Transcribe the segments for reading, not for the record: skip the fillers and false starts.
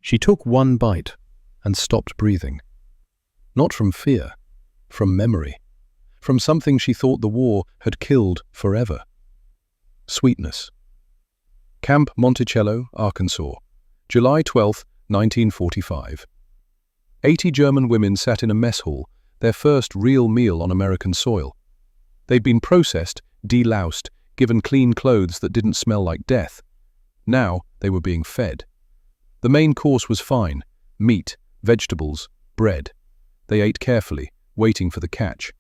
She took one bite and stopped breathing. Not from fear, from memory, from something she thought the war had killed forever. Sweetness. Camp Monticello, Arkansas, July 12, 1945. 80 German women sat in a mess hall, their first real meal on American soil. They'd been processed, deloused, given clean clothes that didn't smell like death. Now they were being fed. The main course was fine: meat, vegetables, bread. They ate carefully, waiting for the catch.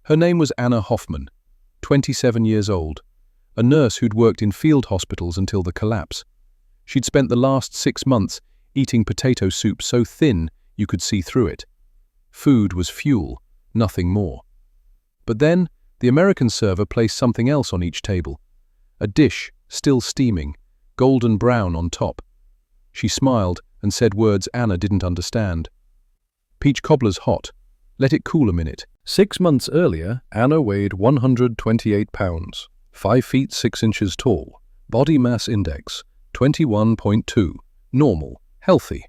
Her name was Anna Hoffman, 27 years old, a nurse who'd worked in field hospitals until the collapse. She'd spent the last 6 months eating potato soup so thin you could see through it. Food was fuel, nothing more. But then, the American server placed something else on each table. A dish, still steaming, golden brown on top. She smiled and said words Anna didn't understand. "Peach cobbler's hot. Let it cool a minute." 6 months earlier, Anna weighed 128 pounds, 5 feet 6 inches tall, body mass index 21.2, normal, healthy.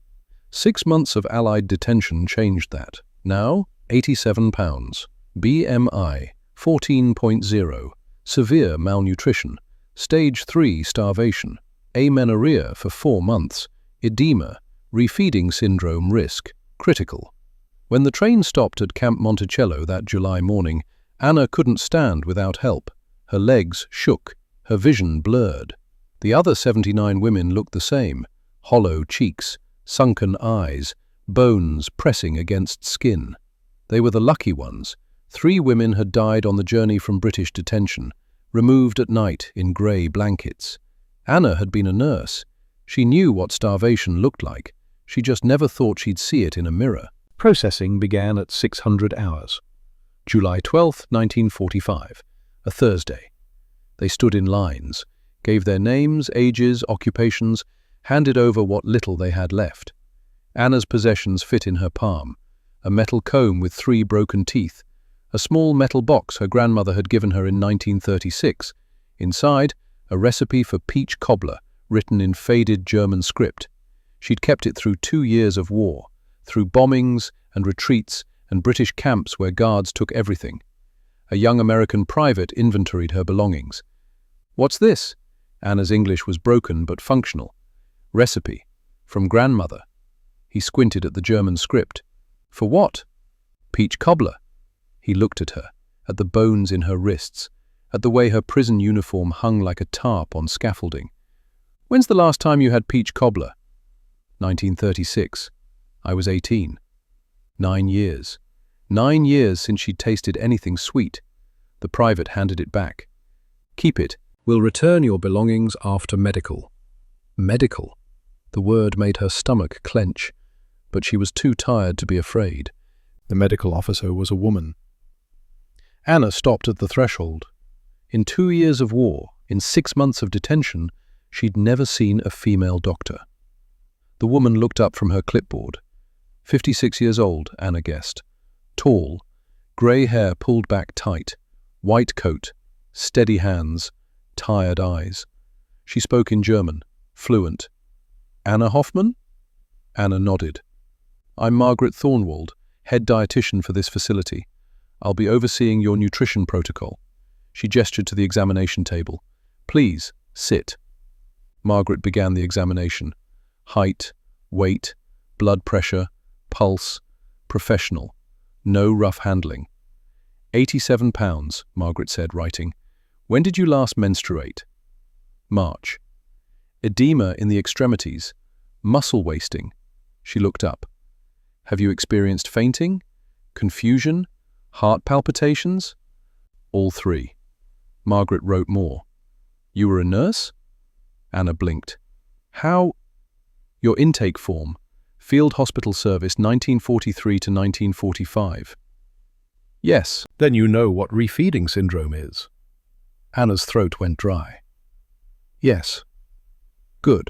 6 months of Allied detention changed that. Now, 87 pounds, BMI 14.0, severe malnutrition, stage 3 starvation, amenorrhea for 4 months, edema, refeeding syndrome risk, critical. When the train stopped at Camp Monticello that July morning, Anna couldn't stand without help. Her legs shook, her vision blurred. The other 79 women looked the same: hollow cheeks, sunken eyes, bones pressing against skin. They were the lucky ones. 3 women had died on the journey from British detention, removed at night in grey blankets. Anna had been a nurse. She knew what starvation looked like. She just never thought she'd see it in a mirror. Processing began at 600 hours. July 12, 1945, a Thursday. They stood in lines, gave their names, ages, occupations, handed over what little they had left. Anna's possessions fit in her palm: a metal comb with 3 broken teeth, a small metal box her grandmother had given her in 1936. Inside, a recipe for peach cobbler, written in faded German script. She'd kept it through 2 years of war, through bombings and retreats and British camps where guards took everything. A young American private inventoried her belongings. "What's this?" Anna's English was broken but functional. "Recipe. From grandmother." He squinted at the German script. "For what?" "Peach cobbler." He looked at her, at the bones in her wrists, at the way her prison uniform hung like a tarp on scaffolding. "When's the last time you had peach cobbler?" 1936. I was 18. 9 years. 9 years since she'd tasted anything sweet. The private handed it back. "Keep it. We'll return your belongings after medical." Medical. The word made her stomach clench, but she was too tired to be afraid. The medical officer was a woman. Anna stopped at the threshold. In 2 years of war, in 6 months of detention, she'd never seen a female doctor. The woman looked up from her clipboard. 56 years old, Anna guessed. Tall, grey hair pulled back tight, white coat, steady hands, tired eyes. She spoke in German, fluent. "Anna Hoffman?" Anna nodded. "I'm Margaret Thornwald, head dietitian for this facility. I'll be overseeing your nutrition protocol." She gestured to the examination table. "Please, sit." Margaret began the examination. Height, weight, blood pressure, pulse, professional. No rough handling. 87 pounds, Margaret said, writing. "When did you last menstruate?" "March." "Edema in the extremities. Muscle wasting." She looked up. "Have you experienced fainting? Confusion? Heart palpitations?" "All 3. Margaret wrote more. "You were a nurse?" Anna blinked. "How?" "Your intake form. Field Hospital Service 1943 to 1945. "Yes, then you know what refeeding syndrome is." Anna's throat went dry. "Yes." "Good.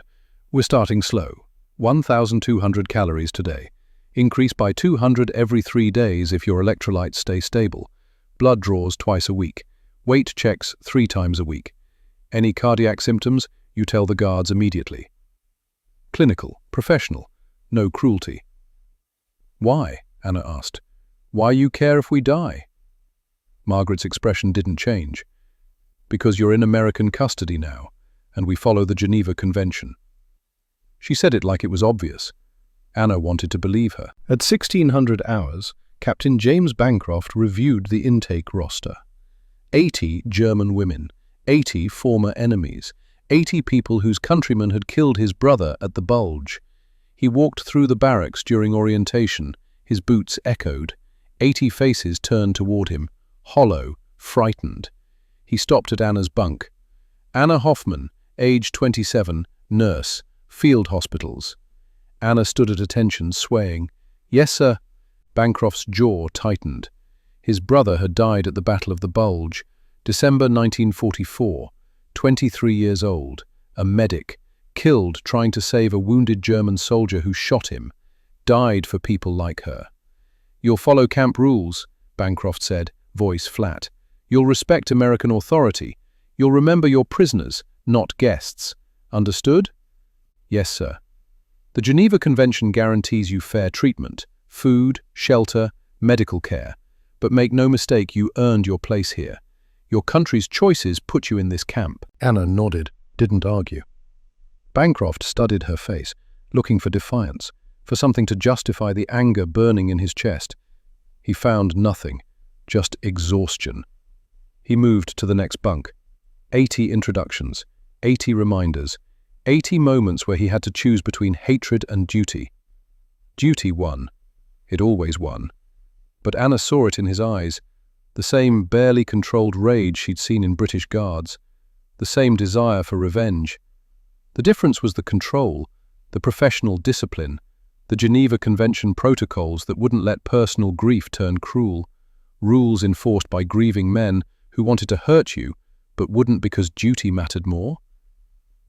We're starting slow. 1,200 calories today. Increase by 200 every 3 days if your electrolytes stay stable. Blood draws twice a week. Weight checks 3 times a week. Any cardiac symptoms, you tell the guards immediately." Clinical. Professional. No cruelty. Why? Anna asked. Why you care if we die? Margaret's expression didn't change. Because you're in American custody now, and we follow the Geneva Convention. She said it like it was obvious. Anna wanted to believe her. At 1600 hours, Captain James Bancroft reviewed the intake roster. 80 German women, 80 former enemies, 80 people whose countryman had killed his brother at the Bulge. He walked through the barracks during orientation. His boots echoed. 80 faces turned toward him, hollow, frightened. He stopped at Anna's bunk. Anna Hoffman, age 27, nurse, field hospitals. Anna stood at attention, swaying. Yes, sir. Bancroft's jaw tightened. His brother had died at the Battle of the Bulge, December 1944, 23 years old, a medic, killed trying to save a wounded German soldier who shot him, died for people like her. You'll follow camp rules, Bancroft said, voice flat. You'll respect American authority. You'll remember your prisoners, not guests. Understood? Yes, sir. The Geneva Convention guarantees you fair treatment, food, shelter, medical care. But make no mistake, you earned your place here. Your country's choices put you in this camp. Anna nodded, didn't argue. Bancroft studied her face, looking for defiance, for something to justify the anger burning in his chest. He found nothing, just exhaustion. He moved to the next bunk. 80 introductions, 80 reminders, 80 moments where he had to choose between hatred and duty. Duty won. It always won. But Anna saw it in his eyes, the same barely controlled rage she'd seen in British guards, the same desire for revenge. The difference was the control, the professional discipline, the Geneva Convention protocols that wouldn't let personal grief turn cruel, rules enforced by grieving men who wanted to hurt you but wouldn't because duty mattered more.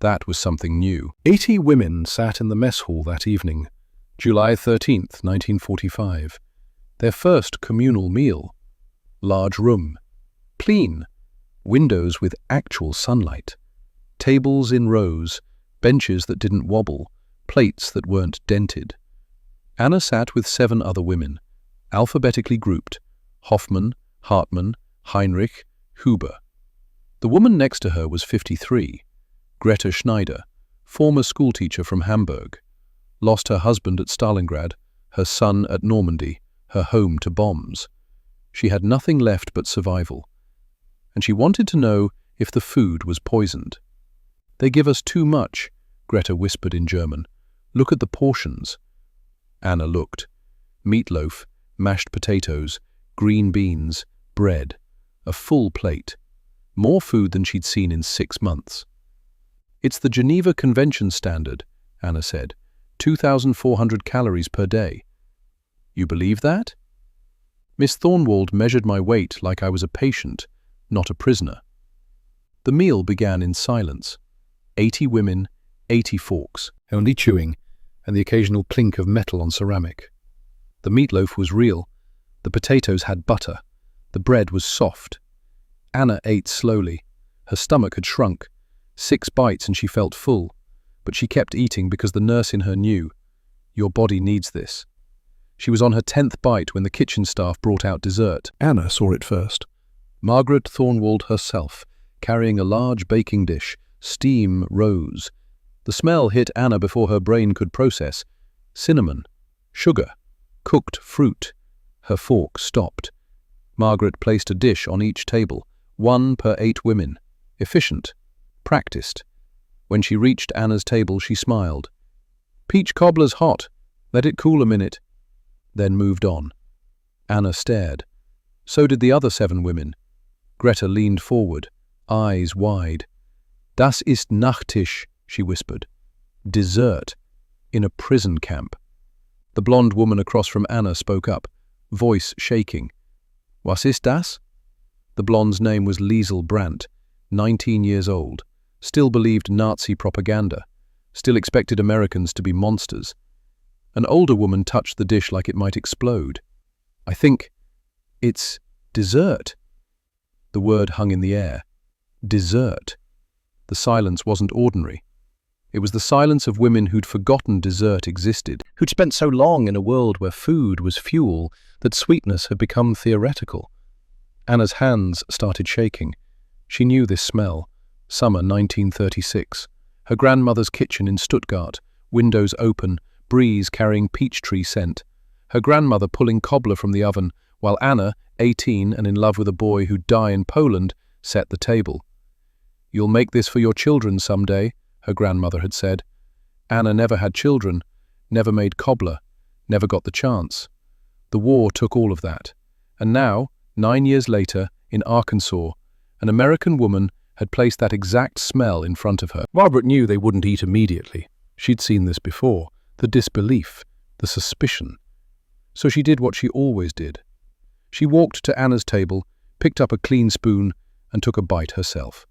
That was something new. 80 women sat in the mess hall that evening, July 13th, 1945. Their first communal meal. Large room. Clean. Windows with actual sunlight. Tables in rows. Benches that didn't wobble. Plates that weren't dented. Anna sat with 7 other women, alphabetically grouped. Hoffman, Hartmann, Heinrich, Huber. The woman next to her was 53. Greta Schneider, former schoolteacher from Hamburg. Lost her husband at Stalingrad, her son at Normandy, her home to bombs. She had nothing left but survival. And she wanted to know if the food was poisoned. They give us too much, Greta whispered in German. Look at the portions. Anna looked. Meatloaf, mashed potatoes, green beans, bread. A full plate. More food than she'd seen in 6 months. It's the Geneva Convention standard, Anna said. 2,400 calories per day. You believe that? Miss Thornwald measured my weight like I was a patient, not a prisoner. The meal began in silence. 80 women, 80 forks, only chewing, and the occasional clink of metal on ceramic. The meatloaf was real. The potatoes had butter. The bread was soft. Anna ate slowly. Her stomach had shrunk. 6 bites and she felt full. But she kept eating because the nurse in her knew. Your body needs this. She was on her 10th bite when the kitchen staff brought out dessert. Anna saw it first. Margaret Thornwald herself, carrying a large baking dish. Steam rose. The smell hit Anna before her brain could process. Cinnamon. Sugar. Cooked fruit. Her fork stopped. Margaret placed a dish on each table, 1 per 8 women. Efficient. Practiced. When she reached Anna's table, she smiled. Peach cobbler's hot. Let it cool a minute. Then moved on. Anna stared. So did the other 7 women. Greta leaned forward, eyes wide. Das ist Nachtisch, she whispered. Dessert. In a prison camp. The blonde woman across from Anna spoke up, voice shaking. Was ist das? The blonde's name was Liesel Brandt, 19 years old, still believed Nazi propaganda, still expected Americans to be monsters. An older woman touched the dish like it might explode. I think it's dessert. The word hung in the air. Dessert. The silence wasn't ordinary. It was the silence of women who'd forgotten dessert existed, who'd spent so long in a world where food was fuel that sweetness had become theoretical. Anna's hands started shaking. She knew this smell. Summer 1936. Her grandmother's kitchen in Stuttgart, windows open, breeze carrying peach tree scent. Her grandmother pulling cobbler from the oven, while Anna, 18 and in love with a boy who'd die in Poland, set the table. "You'll make this for your children someday," her grandmother had said. Anna never had children, never made cobbler, never got the chance. The war took all of that. And now, 9 years later, in Arkansas, an American woman had placed that exact smell in front of her. Margaret knew they wouldn't eat immediately. She'd seen this before, the disbelief, the suspicion. So she did what she always did. She walked to Anna's table, picked up a clean spoon, and took a bite herself,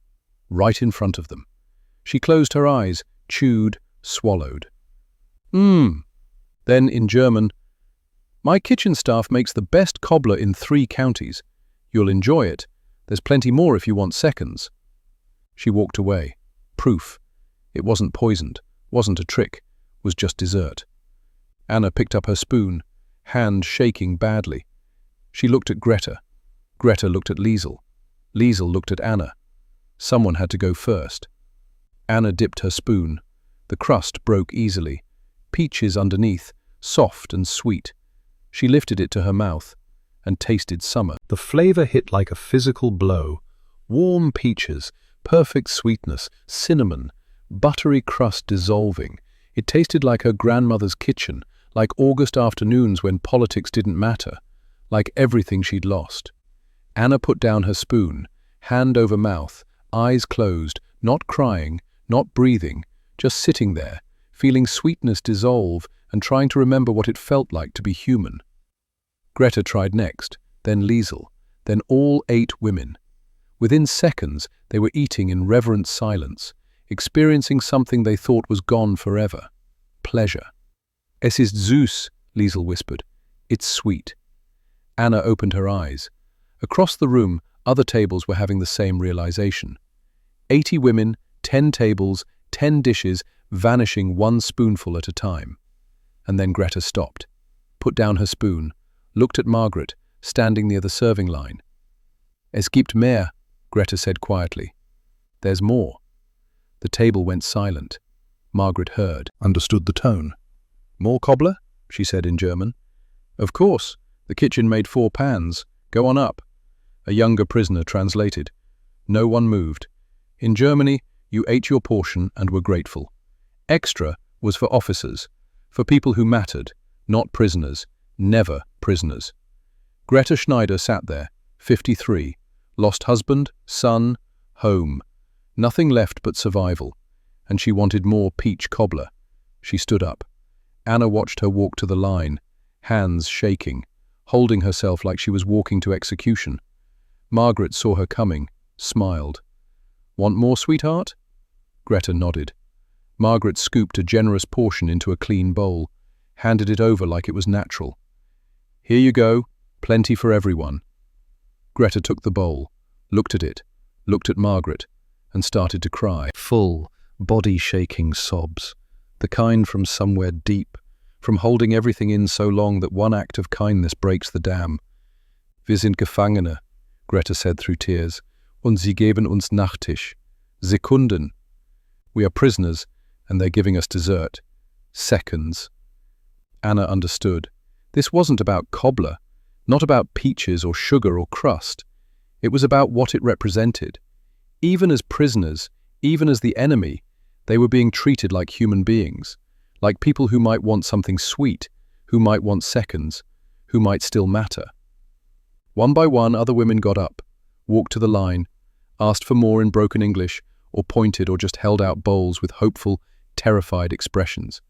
right in front of them. She closed her eyes, chewed, swallowed. Then, in German, "My kitchen staff makes the best cobbler in 3 counties. You'll enjoy it. There's plenty more if you want seconds." She walked away. Proof. It wasn't poisoned, wasn't a trick, was just dessert. Anna picked up her spoon, hand shaking badly. She looked at Greta. Greta looked at Liesel. Liesel looked at Anna. Someone had to go first. Anna dipped her spoon. The crust broke easily. Peaches underneath, soft and sweet. She lifted it to her mouth and tasted summer. The flavor hit like a physical blow. Warm peaches, perfect sweetness, cinnamon, buttery crust dissolving. It tasted like her grandmother's kitchen, like August afternoons when politics didn't matter, like everything she'd lost. Anna put down her spoon, hand over mouth, eyes closed, not crying, not breathing, just sitting there, feeling sweetness dissolve and trying to remember what it felt like to be human. Greta tried next, then Liesel, then all 8 women. Within seconds, they were eating in reverent silence, experiencing something they thought was gone forever. Pleasure. "Es ist süß," Liesel whispered. "It's sweet." Anna opened her eyes. Across the room, other tables were having the same realization. 80 women, 10 tables, 10 dishes, vanishing 1 spoonful at a time. And then Greta stopped, put down her spoon, looked at Margaret, standing near the serving line. "Es gibt mehr," Greta said quietly. "There's more." The table went silent. Margaret heard, understood the tone. "More cobbler?" she said in German. "Of course. The kitchen made 4 pans. Go on up." A younger prisoner translated. No one moved. In Germany, you ate your portion and were grateful. Extra was for officers, for people who mattered, not prisoners, never prisoners. Greta Schneider sat there, 53, lost husband, son, home. Nothing left but survival, and she wanted more peach cobbler. She stood up. Anna watched her walk to the line, hands shaking, holding herself like she was walking to execution. Margaret saw her coming, smiled. "Want more, sweetheart?" Greta nodded. Margaret scooped a generous portion into a clean bowl, handed it over like it was natural. "Here you go, plenty for everyone." Greta took the bowl, looked at it, looked at Margaret, and started to cry. Full, body-shaking sobs, the kind from somewhere deep, from holding everything in so long that one act of kindness breaks the dam. "Wir sind Gefangene," Greta said through tears, "und sie geben uns Nachtisch. Sekunden. We are prisoners, and they're giving us dessert. Seconds." Anna understood. This wasn't about cobbler, not about peaches or sugar or crust. It was about what it represented. Even as prisoners, even as the enemy, they were being treated like human beings, like people who might want something sweet, who might want seconds, who might still matter. One by one, other women got up, walked to the line, asked for more in broken English, or pointed or just held out bowls with hopeful, terrified expressions.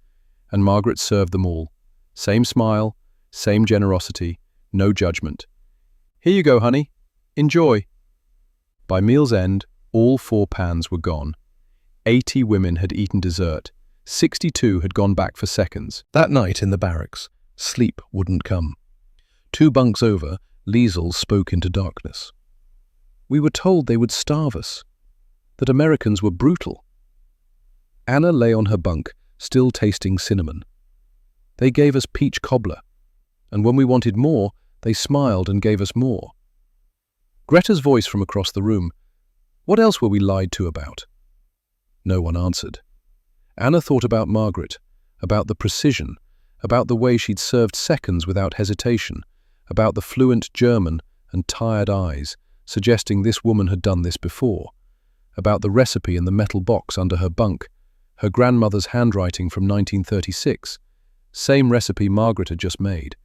And Margaret served them all. Same smile, same generosity, no judgment. "Here you go, honey. Enjoy." By meal's end, all 4 pans were gone. 80 women had eaten dessert. 62 had gone back for seconds. That night in the barracks, sleep wouldn't come. 2 bunks over, Liesel spoke into darkness. "We were told they would starve us, that Americans were brutal." Anna lay on her bunk, still tasting cinnamon. They gave us peach cobbler, and when we wanted more, they smiled and gave us more. Greta's voice from across the room. What else were we lied to about? No one answered. Anna thought about Margaret, about the precision, about the way she'd served seconds without hesitation, about the fluent German and tired eyes, suggesting this woman had done this before, about the recipe in the metal box under her bunk, her grandmother's handwriting from 1936, same recipe Margaret had just made.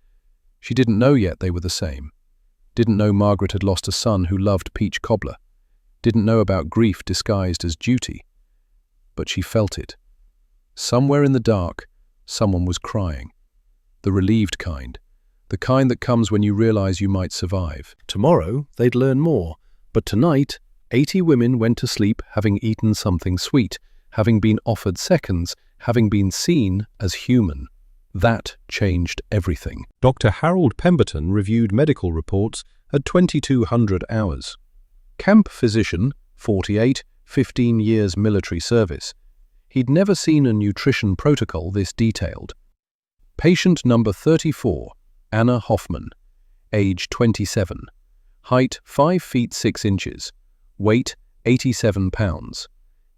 She didn't know yet they were the same. Didn't know Margaret had lost a son who loved peach cobbler. Didn't know about grief disguised as duty. But she felt it. Somewhere in the dark, someone was crying. The relieved kind. The kind that comes when you realize you might survive. Tomorrow, they'd learn more. But tonight, 80 women went to sleep having eaten something sweet, having been offered seconds, having been seen as human. That changed everything. Dr. Harold Pemberton reviewed medical reports at 2200 hours. Camp physician, 48, 15 years military service. He'd never seen a nutrition protocol this detailed. Patient number 34, Anna Hoffman, age 27, height 5 feet 6 inches, weight 87 pounds,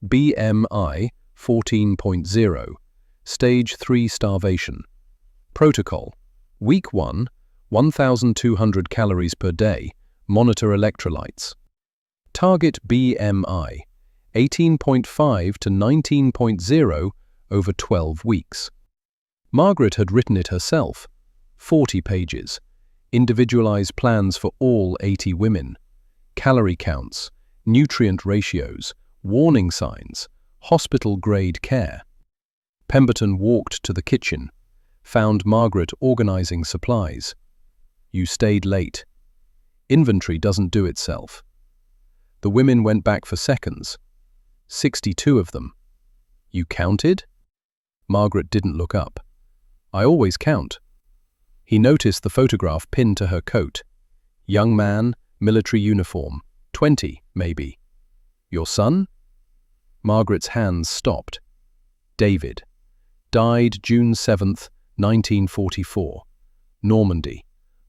BMI 14.0, Stage 3 starvation. Protocol: Week 1, 1,200 calories per day, monitor electrolytes. Target BMI, 18.5 to 19.0 over 12 weeks. Margaret had written it herself, 40 pages, individualized plans for all 80 women, calorie counts, nutrient ratios, warning signs, hospital-grade care. Pemberton walked to the kitchen, found Margaret organizing supplies. You stayed late. Inventory doesn't do itself. The women went back for seconds. 62 of them. You counted? Margaret didn't look up. I always count. He noticed the photograph pinned to her coat. Young man, military uniform, 20, maybe. Your son? Margaret's hands stopped. David. Died June 7th, 1944. Normandy.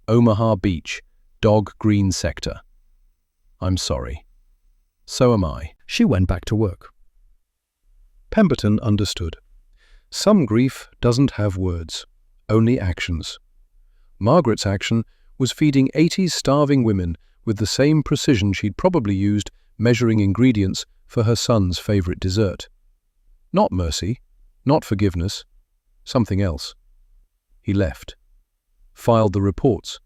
Omaha Beach, Dog Green Sector. I'm sorry. So am I. She went back to work. Pemberton understood. Some grief doesn't have words, only actions. Margaret's action was feeding 80 starving women with the same precision she'd probably used measuring ingredients for her son's favorite dessert. Not mercy, not forgiveness, something else. He left. Filed the reports.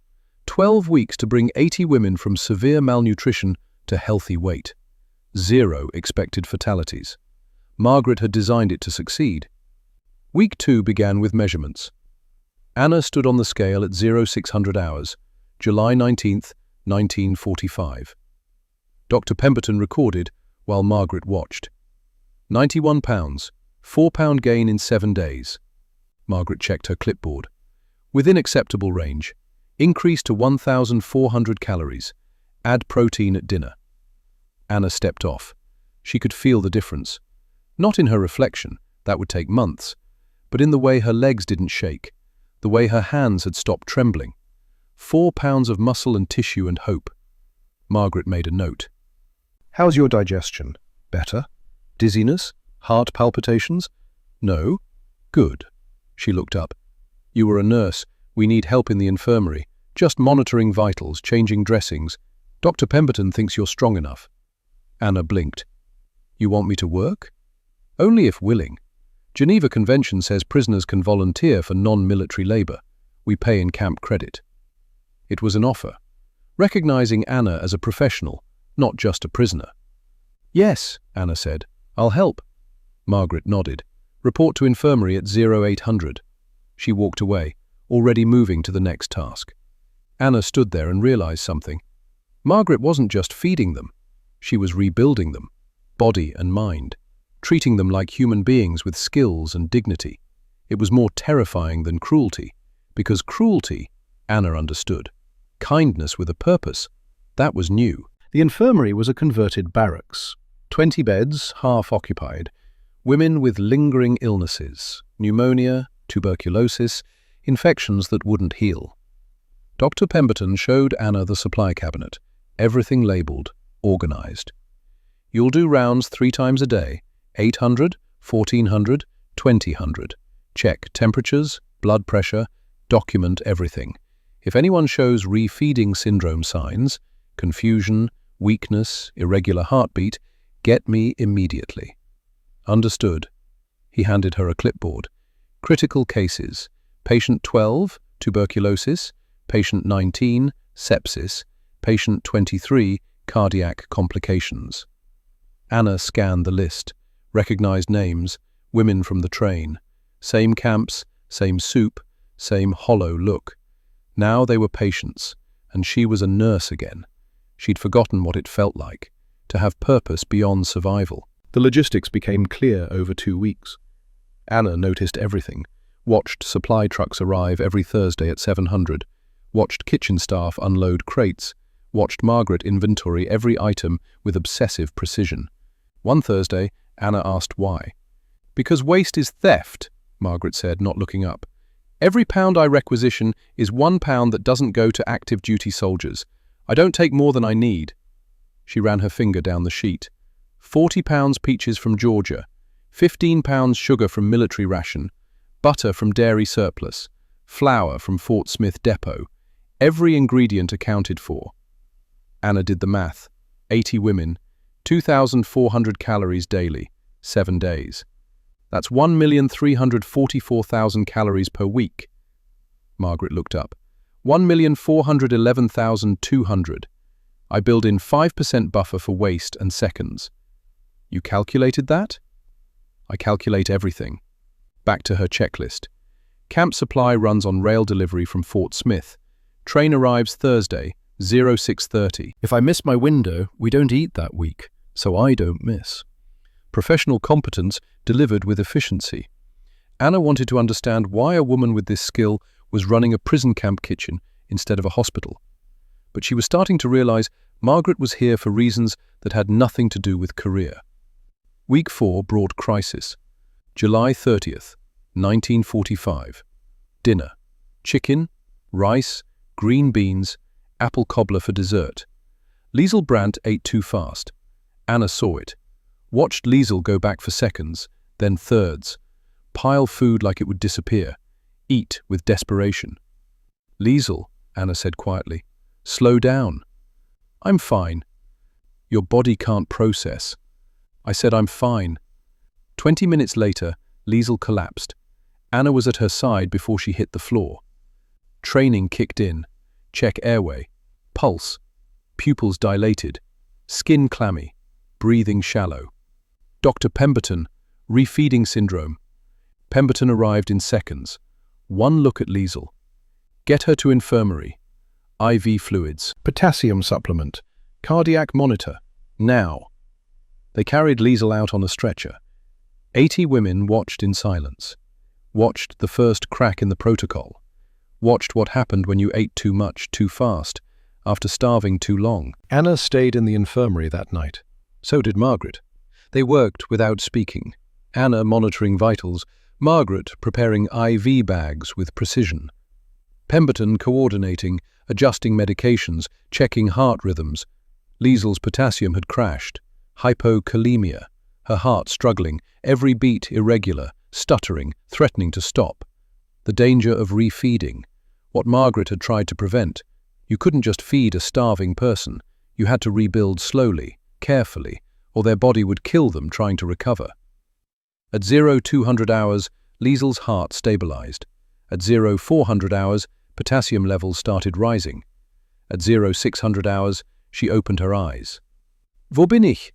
12 weeks to bring 80 women from severe malnutrition to healthy weight. 0 expected fatalities. Margaret had designed it to succeed. Week 2 began with measurements. Anna stood on the scale at 0600 hours, July 19th, 1945. Dr. Pemberton recorded while Margaret watched. 91 pounds, 4-pound gain in 7 days. Margaret checked her clipboard. Within acceptable range. Increase to 1,400 calories. Add protein at dinner. Anna stepped off. She could feel the difference. Not in her reflection, that would take months, but in the way her legs didn't shake, the way her hands had stopped trembling. 4 pounds of muscle and tissue and hope. Margaret made a note. How's your digestion? Better? Dizziness? Heart palpitations? No? Good. She looked up. You were a nurse. We need help in the infirmary. Just monitoring vitals, changing dressings. Dr. Pemberton thinks you're strong enough. Anna blinked. You want me to work? Only if willing. Geneva Convention says prisoners can volunteer for non-military labor. We pay in camp credit. It was an offer, recognizing Anna as a professional, not just a prisoner. Yes, Anna said. I'll help. Margaret nodded. Report to infirmary at 0800. She walked away, already moving to the next task. Anna stood there and realized something. Margaret wasn't just feeding them. She was rebuilding them, body and mind, treating them like human beings with skills and dignity. It was more terrifying than cruelty, because cruelty, Anna understood. Kindness with a purpose, that was new. The infirmary was a converted barracks, 20 beds, half occupied, Women with lingering illnesses, pneumonia, tuberculosis, infections that wouldn't heal. Dr. Pemberton showed Anna the supply cabinet, everything labelled, organised. You'll do rounds 3 times a day, 800, 1400, 2000. Check temperatures, blood pressure, document everything. If anyone shows refeeding syndrome signs, confusion, weakness, irregular heartbeat, get me immediately. Understood. He handed her a clipboard. Critical cases. Patient 12, tuberculosis. Patient 19, sepsis. Patient 23, cardiac complications. Anna scanned the list, recognized names, women from the train. Same camps, same soup, same hollow look. Now they were patients, and she was a nurse again. She'd forgotten what it felt like, to have purpose beyond survival. The logistics became clear over 2 weeks. Anna noticed everything, watched supply trucks arrive every Thursday at 700, watched kitchen staff unload crates, watched Margaret inventory every item with obsessive precision. One Thursday, Anna asked why. "Because waste is theft," Margaret said, not looking up. "Every pound I requisition is 1 pound that doesn't go to active duty soldiers. I don't take more than I need." She ran her finger down the sheet. 40 pounds peaches from Georgia, 15 pounds sugar from military ration, butter from dairy surplus, flour from Fort Smith depot. Every ingredient accounted for. Anna did the math. 80 women, 2,400 calories daily, 7 days. That's 1,344,000 calories per week. Margaret looked up. 1,411,200. I build in 5% buffer for waste and seconds. You calculated that? I calculate everything. Back to her checklist. Camp supply runs on rail delivery from Fort Smith. Train arrives Thursday, 06:30. If I miss my window, we don't eat that week, so I don't miss. Professional competence delivered with efficiency. Anna wanted to understand why a woman with this skill was running a prison camp kitchen instead of a hospital. But she was starting to realize Margaret was here for reasons that had nothing to do with career. Week 4 brought crisis. July 30th, 1945. Dinner. Chicken, rice, green beans, apple cobbler for dessert. Liesl Brandt ate too fast. Anna saw it. Watched Liesl go back for seconds, then thirds. Pile food like it would disappear. Eat with desperation. "Liesl," Anna said quietly, "slow down." "I'm fine." "Your body can't process." I said, "I'm fine." 20 minutes later, Liesl collapsed. Anna was at her side before she hit the floor. Training kicked in. Check airway. Pulse. Pupils dilated. Skin clammy. Breathing shallow. Dr. Pemberton, refeeding syndrome. Pemberton arrived in seconds. One look at Liesl. Get her to infirmary. IV fluids. Potassium supplement. Cardiac monitor. Now. They carried Liesl out on a stretcher. 80 women watched in silence. Watched the first crack in the protocol. Watched what happened when you ate too much, too fast, after starving too long. Anna stayed in the infirmary that night. So did Margaret. They worked without speaking. Anna monitoring vitals, Margaret preparing IV bags with precision. Pemberton coordinating, adjusting medications, checking heart rhythms. Liesl's potassium had crashed. Hypokalemia, her heart struggling, every beat irregular, stuttering, threatening to stop. The danger of refeeding, what Margaret had tried to prevent. You couldn't just feed a starving person. You had to rebuild slowly, carefully, or their body would kill them trying to recover. At 0200 hours, Liesl's heart stabilized. At 0400 hours, potassium levels started rising. At 0600 hours, she opened her eyes. "Wo bin ich?"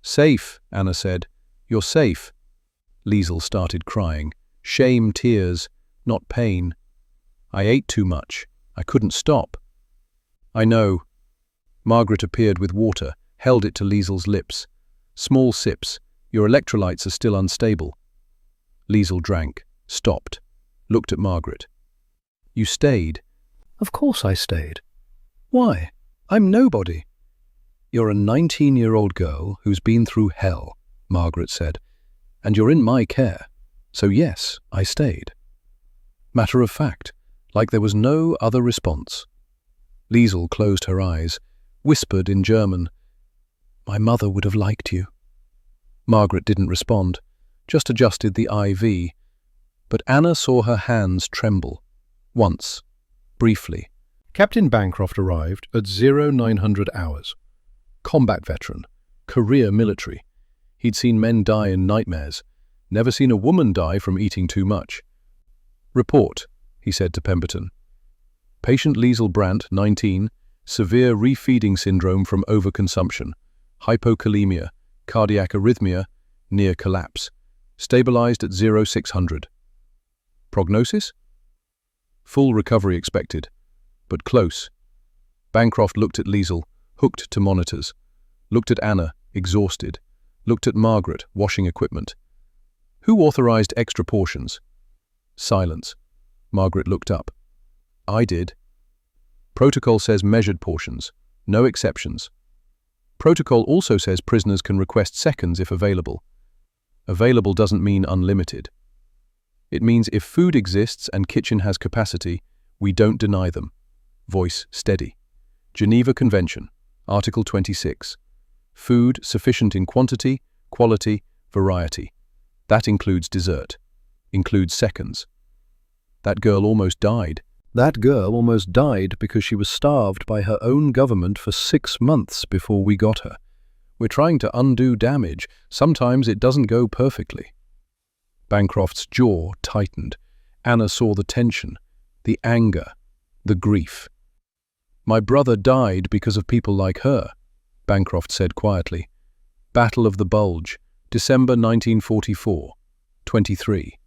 "Safe," Anna said. "You're safe." Liesl started crying. Shame, tears, not pain. "I ate too much. I couldn't stop." "I know." Margaret appeared with water, held it to Liesl's lips. "Small sips. Your electrolytes are still unstable." Liesl drank, stopped, looked at Margaret. "You stayed." "Of course I stayed." "Why? I'm nobody." "You're a 19-year-old girl who's been through hell," Margaret said. And you're in my care. So yes, I stayed. Matter of fact, like there was no other response. Liesel closed her eyes, whispered in German, "My mother would have liked you." Margaret didn't respond, just adjusted the IV. But Anna saw her hands tremble. Once. Briefly. Captain Bancroft arrived at 0900 hours. Combat veteran. Career military. He'd seen men die in nightmares. Never seen a woman die from eating too much. "Report," he said to Pemberton. "Patient Liesel Brandt, 19, severe refeeding syndrome from overconsumption, hypokalemia, cardiac arrhythmia, near collapse. Stabilized at 0600. Prognosis? Full recovery expected, but close." Bancroft looked at Liesel, hooked to monitors. Looked at Anna, exhausted. Looked at Margaret, washing equipment. "Who authorized extra portions?" Silence. Margaret looked up. "I did." "Protocol says measured portions. No exceptions." "Protocol also says prisoners can request seconds if available." "Available doesn't mean unlimited. It means if food exists and kitchen has capacity, we don't deny them." Voice steady. "Geneva Convention, Article 26. Food sufficient in quantity, quality, variety. That includes dessert. Includes seconds." That girl almost died. That girl almost died because she was starved by her own government for 6 months before we got her. We're trying to undo damage. Sometimes it doesn't go perfectly. Bancroft's jaw tightened. Anna saw the tension, the anger, the grief. "My brother died because of people like her," Bancroft said quietly. "Battle of the Bulge, December 1944, 23.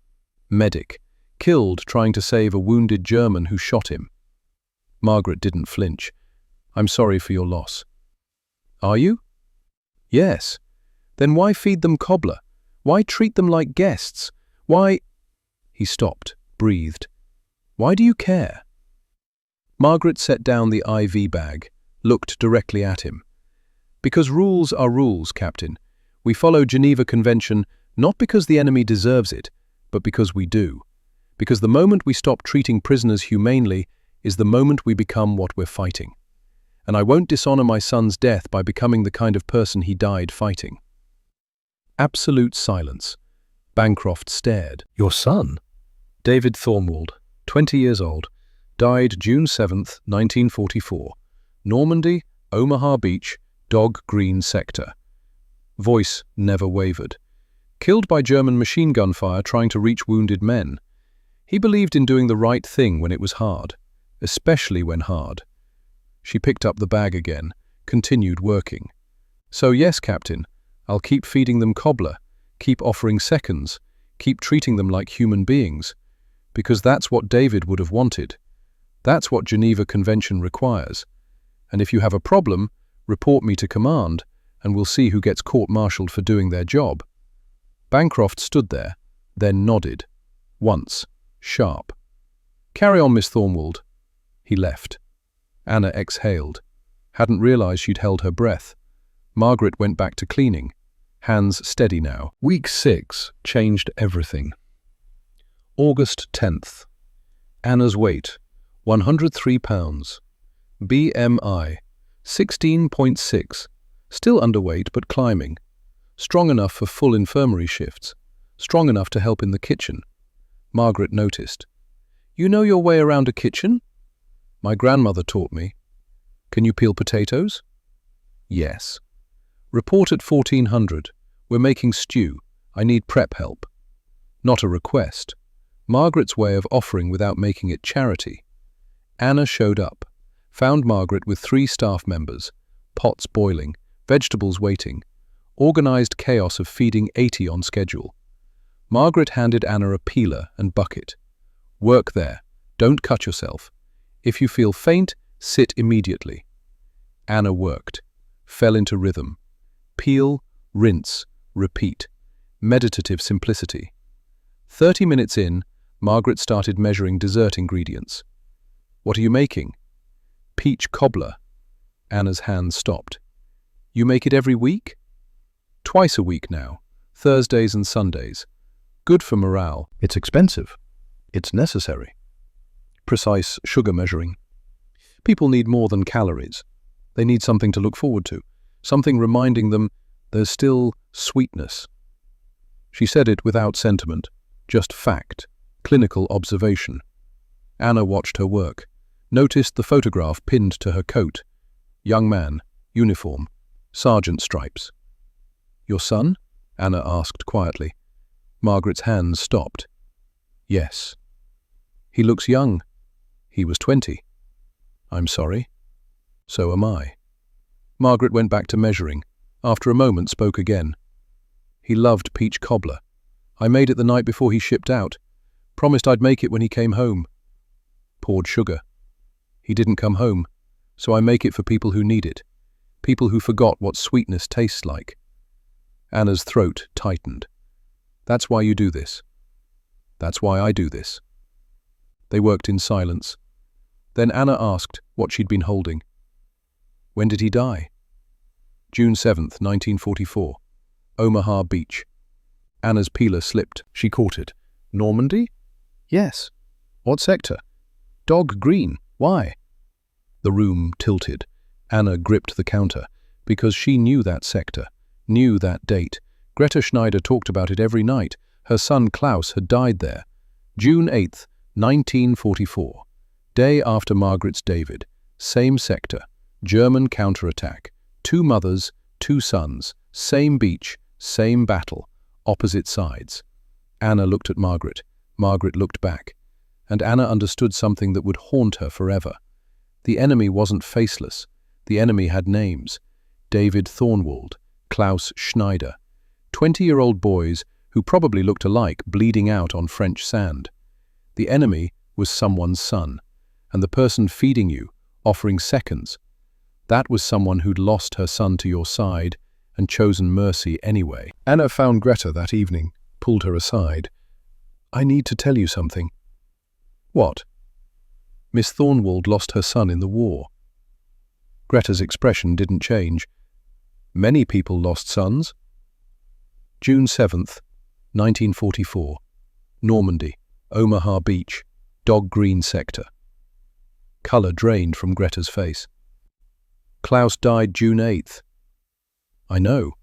Medic, killed trying to save a wounded German who shot him." Margaret didn't flinch. "I'm sorry for your loss." "Are you?" "Yes. Then why feed them cobbler? Why treat them like guests? Why—" He stopped, breathed. "Why do you care?" Margaret set down the IV bag, looked directly at him. "Because rules are rules, Captain. We follow Geneva Convention not because the enemy deserves it, but because we do. Because the moment we stop treating prisoners humanely is the moment we become what we're fighting. And I won't dishonor my son's death by becoming the kind of person he died fighting." Absolute silence. Bancroft stared. "Your son?" "David Thornwald, 20 years old, died June 7th, 1944. Normandy, Omaha Beach, Dog Green Sector." Voice never wavered. "Killed by German machine gun fire trying to reach wounded men. He believed in doing the right thing when it was hard, especially when hard." She picked up the bag again, continued working. "So yes, Captain, I'll keep feeding them cobbler, keep offering seconds, keep treating them like human beings, because that's what David would have wanted. That's what Geneva Convention requires. And if you have a problem, report me to command, and we'll see who gets court-martialed for doing their job." Bancroft stood there, then nodded. Once. Sharp. "Carry on, Miss Thornwald." He left. Anna exhaled. Hadn't realized she'd held her breath. Margaret went back to cleaning. Hands steady now. Week 6 changed everything. August 10th. Anna's weight, 103 pounds. BMI, 16.6. Still underweight but climbing. Strong enough for full infirmary shifts. Strong enough to help in the kitchen. Margaret noticed. "You know your way around a kitchen?" "My grandmother taught me." "Can you peel potatoes?" "Yes." "Report at 1400. We're making stew. I need prep help." Not a request. Margaret's way of offering without making it charity. Anna showed up, found Margaret with 3 staff members, pots boiling, vegetables waiting, organized chaos of feeding 80 on schedule. Margaret handed Anna a peeler and bucket. "Work there. Don't cut yourself. If you feel faint, sit immediately." Anna worked, fell into rhythm. Peel, rinse, repeat. Meditative simplicity. 30 minutes in, Margaret started measuring dessert ingredients. "What are you making?" "Peach cobbler." Anna's hand stopped. "You make it every week?" "Twice a week now. Thursdays and Sundays. Good for morale. It's expensive. It's necessary. Precise sugar measuring. People need more than calories. They need something to look forward to, something reminding them there's still sweetness. She said it without sentiment, just fact, clinical observation. Anna watched her work, noticed the photograph pinned to her coat. Young man, uniform, sergeant stripes. Your son? Anna asked quietly. Margaret's hands stopped. Yes. He looks young. He was 20. I'm sorry. So am I. Margaret went back to measuring. After a moment, spoke again. He loved peach cobbler. I made it the night before he shipped out. Promised I'd make it when he came home. Poured sugar. He didn't come home, so I make it for people who need it. People who forgot what sweetness tastes like. Anna's throat tightened. That's why you do this. That's why I do this. They worked in silence. Then Anna asked what she'd been holding. When did he die? June 7th, 1944. Omaha Beach. Anna's peeler slipped. She caught it. Normandy? Yes. What sector? Dog Green. Why? The room tilted. Anna gripped the counter, because she knew that sector, knew that date. Greta Schneider talked about it every night. Her son Klaus had died there. June 8th, 1944. Day after Margaret's David. Same sector. German counterattack. 2 mothers, 2 sons. Same beach, same battle. Opposite sides. Anna looked at Margaret. Margaret looked back. And Anna understood something that would haunt her forever. The enemy wasn't faceless. The enemy had names. David Thornwald, Klaus Schneider. 20-year-old boys who probably looked alike bleeding out on French sand. The enemy was someone's son, and the person feeding you, offering seconds, that was someone who'd lost her son to your side and chosen mercy anyway. Anna found Greta that evening, pulled her aside. I need to tell you something. What? Miss Thornwald lost her son in the war. Greta's expression didn't change. Many people lost sons. June 7th, 1944. Normandy, Omaha Beach, Dog Green sector. Colour drained from Greta's face. Klaus died June 8th. I know.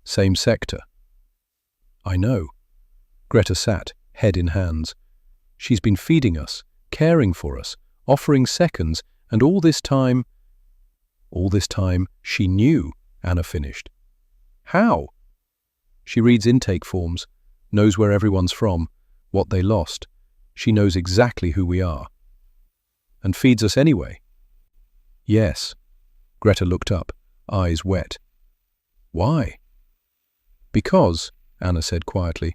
Same sector. I know. Greta sat, head in hands. She's been feeding us, caring for us, offering seconds, and all this time she knew, Anna finished. How? She reads intake forms, knows where everyone's from, what they lost. She knows exactly who we are. And feeds us anyway. Yes. Greta looked up, eyes wet. Why? Because, Anna said quietly,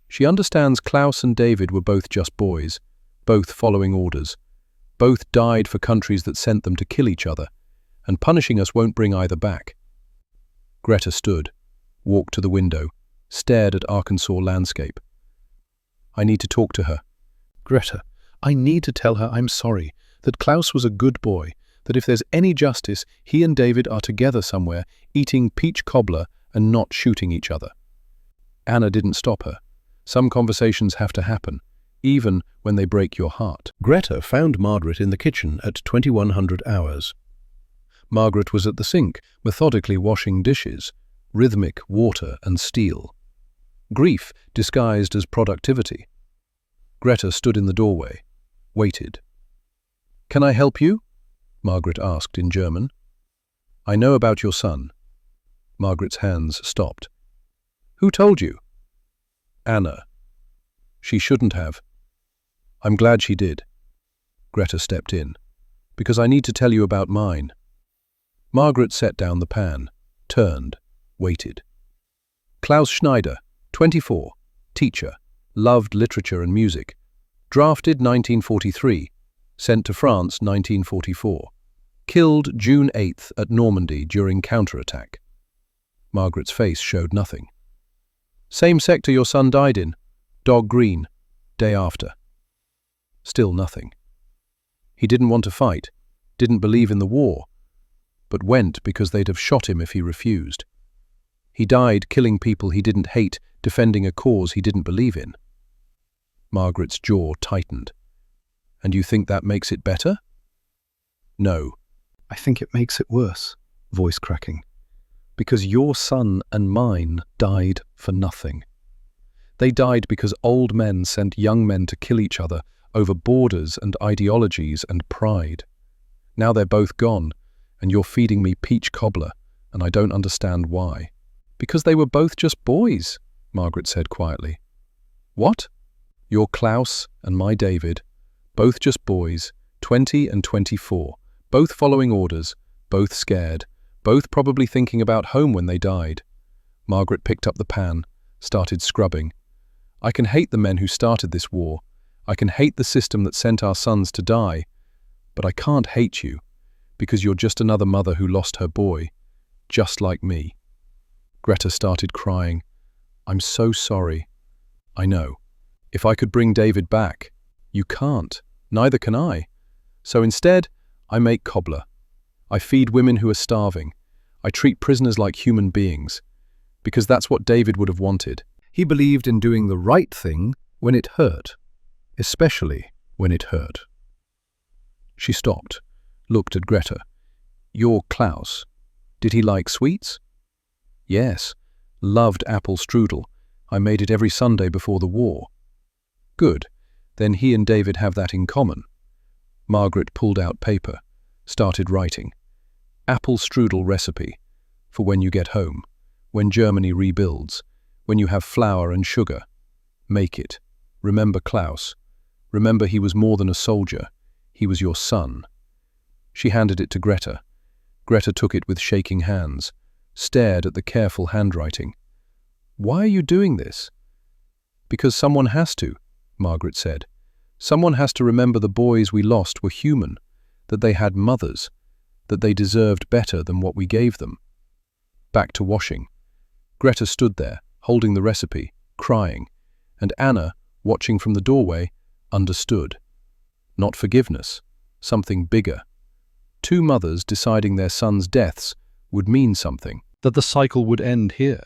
she understands Klaus and David were both just boys, both following orders. Both died for countries that sent them to kill each other, and punishing us won't bring either back. Greta stood, walked to the window, stared at Arkansas landscape. I need to talk to her. Greta, I need to tell her I'm sorry, that Klaus was a good boy, that if there's any justice, he and David are together somewhere, eating peach cobbler and not shooting each other. Anna didn't stop her. Some conversations have to happen, even when they break your heart. Greta found Margaret in the kitchen at 2100 hours. Margaret was at the sink, methodically washing dishes, rhythmic water and steel. Grief disguised as productivity. Greta stood in the doorway, waited. Can I help you? Margaret asked in German. I know about your son. Margaret's hands stopped. Who told you? Anna. She shouldn't have. I'm glad she did. Greta stepped in. Because I need to tell you about mine. Margaret set down the pan, turned, waited. Klaus Schneider, 24, teacher, loved literature and music. Drafted 1943, sent to France 1944. Killed June 8th at Normandy during counterattack. Margaret's face showed nothing. Same sector your son died in, Dog Green, day after. Still nothing. He didn't want to fight, didn't believe in the war, but went because they'd have shot him if he refused. He died killing people he didn't hate, defending a cause he didn't believe in. Margaret's jaw tightened. And you think that makes it better? No. I think it makes it worse, voice cracking. Because your son and mine died for nothing. They died because old men sent young men to kill each other over borders and ideologies and pride. Now they're both gone, and you're feeding me peach cobbler, and I don't understand why. Because they were both just boys, Margaret said quietly. What? Your Klaus and my David, both just boys, 20 and 24, both following orders, both scared, both probably thinking about home when they died. Margaret picked up the pan, started scrubbing. I can hate the men who started this war. I can hate the system that sent our sons to die. But I can't hate you, because you're just another mother who lost her boy, just like me. Greta started crying. I'm so sorry. I know. If I could bring David back. You can't. Neither can I. So instead, I make cobbler. I feed women who are starving. I treat prisoners like human beings. Because that's what David would have wanted. He believed in doing the right thing when it hurt. Especially when it hurt. She stopped, looked at Greta. Your Klaus. Did he like sweets? Yes. Loved apple strudel. I made it every Sunday before the war. Good. Then he and David have that in common. Margaret pulled out paper, started writing. Apple strudel recipe for when you get home, when Germany rebuilds, when you have flour and sugar. Make it. Remember Klaus. Remember he was more than a soldier. He was your son. She handed it to Greta. Greta took it with shaking hands, stared at the careful handwriting. Why are you doing this? Because someone has to, Margaret said. Someone has to remember the boys we lost were human, that they had mothers, that they deserved better than what we gave them. Back to washing. Greta stood there, holding the recipe, crying, and Anna, watching from the doorway, understood. Not forgiveness, something bigger. Two mothers deciding their sons' deaths would mean something. That the cycle would end here.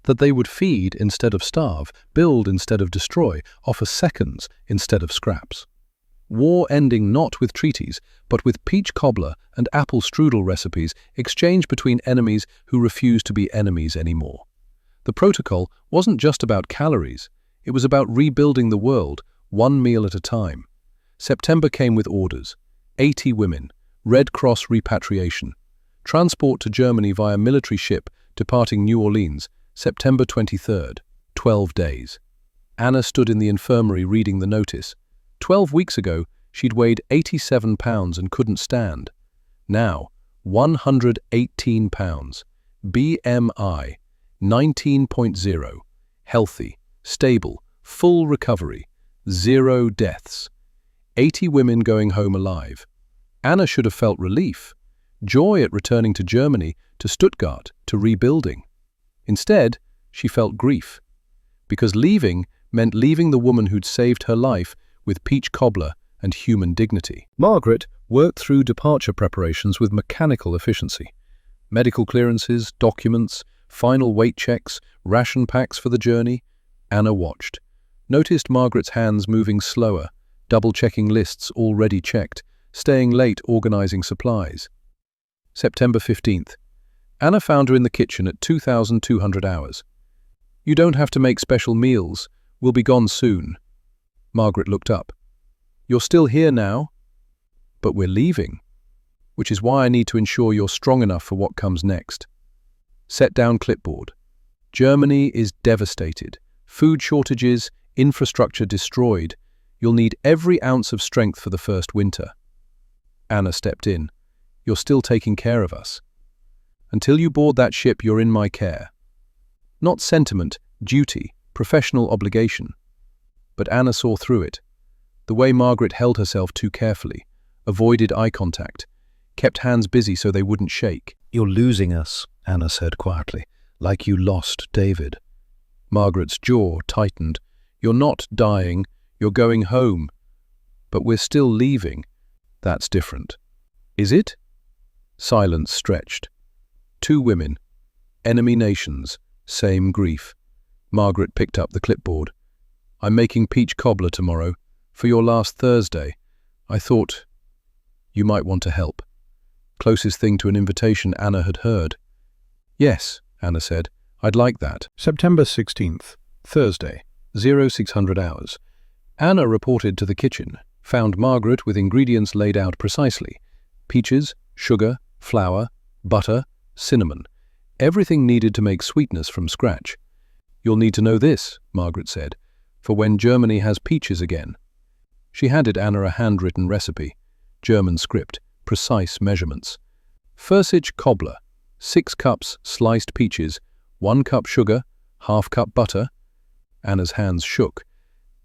That they would feed instead of starve, build instead of destroy, offer seconds instead of scraps. War ending not with treaties, but with peach cobbler and apple strudel recipes exchanged between enemies who refused to be enemies anymore. The protocol wasn't just about calories. It was about rebuilding the world, one meal at a time. September came with orders. 80 women, Red Cross repatriation. Transport to Germany via military ship departing New Orleans, September 23rd, 12 days. Anna stood in the infirmary reading the notice. 12 weeks ago, she'd weighed 87 pounds and couldn't stand. Now, 118 pounds. BMI, 19.0. Healthy, stable, full recovery. 0 deaths. 80 women going home alive. Anna should have felt relief, joy at returning to Germany, to Stuttgart, to rebuilding. Instead, she felt grief, because leaving meant leaving the woman who'd saved her life with peach cobbler and human dignity. Margaret worked through departure preparations with mechanical efficiency. Medical clearances, documents, final weight checks, ration packs for the journey. Anna watched, noticed Margaret's hands moving slower, double-checking lists already checked, staying late organizing supplies. September 15th. Anna found her in the kitchen at 2,200 hours. You don't have to make special meals. We'll be gone soon. Margaret looked up. You're still here now? But we're leaving. Which is why I need to ensure you're strong enough for what comes next. Set down clipboard. Germany is devastated. Food shortages, infrastructure destroyed. You'll need every ounce of strength for the first winter. Anna stepped in. You're still taking care of us. Until you board that ship, you're in my care. Not sentiment, duty, professional obligation. But Anna saw through it. The way Margaret held herself too carefully, avoided eye contact, kept hands busy so they wouldn't shake. You're losing us, Anna said quietly, like you lost David. Margaret's jaw tightened. You're not dying, you're going home. But we're still leaving. That's different. Is it? Silence stretched. Two women, enemy nations, Same grief. Margaret picked up the clipboard. I'm making peach cobbler tomorrow, for your last Thursday. I thought you might want to help. Closest thing to an invitation Anna had heard. Yes, Anna said, I'd like that. September 16th, Thursday, 0600 hours. Anna reported to the kitchen, found Margaret with ingredients laid out precisely. Peaches, sugar, flour, butter, cinnamon. Everything needed to make sweetness from scratch. You'll need to know this, Margaret said, for when Germany has peaches again. She handed Anna a handwritten recipe, German script, precise measurements. Pfirsich cobbler, 6 cups sliced peaches, 1 cup sugar, ½ cup butter. Anna's hands shook.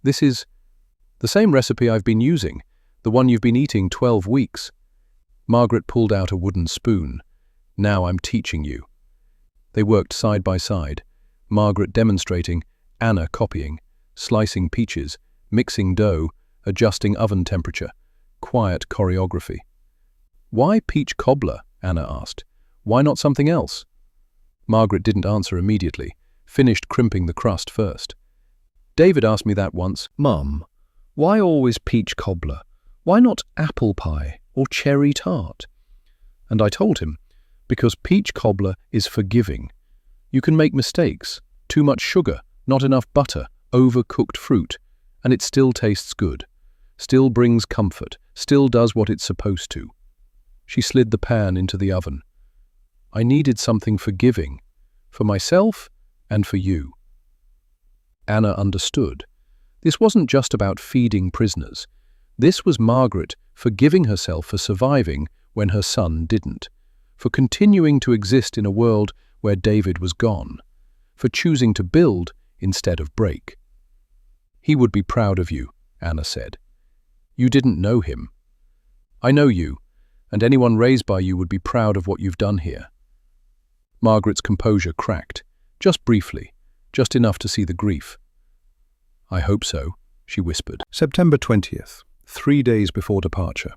This is the same recipe I've been using, the one you've been eating 12 weeks. Margaret pulled out a wooden spoon. Now I'm teaching you. They worked side by side, Margaret demonstrating, Anna copying, slicing peaches, mixing dough, adjusting oven temperature, quiet choreography. Why peach cobbler? Anna asked. Why not something else? Margaret didn't answer immediately, finished crimping the crust first. David asked me that once. Mum, why always peach cobbler? Why not apple pie or cherry tart? And I told him, because peach cobbler is forgiving. You can make mistakes, too much sugar, not enough butter, overcooked fruit, and it still tastes good, still brings comfort, still does what it's supposed to. She slid the pan into the oven. I needed something forgiving, for myself and for you. Anna understood. This wasn't just about feeding prisoners. This was Margaret forgiving herself for surviving when her son didn't, for continuing to exist in a world where David was gone, for choosing to build instead of break. He would be proud of you, Anna said. You didn't know him. I know you, and anyone raised by you would be proud of what you've done here. Margaret's composure cracked, just briefly, just enough to see the grief. I hope so, she whispered. September 20th, 3 days before departure.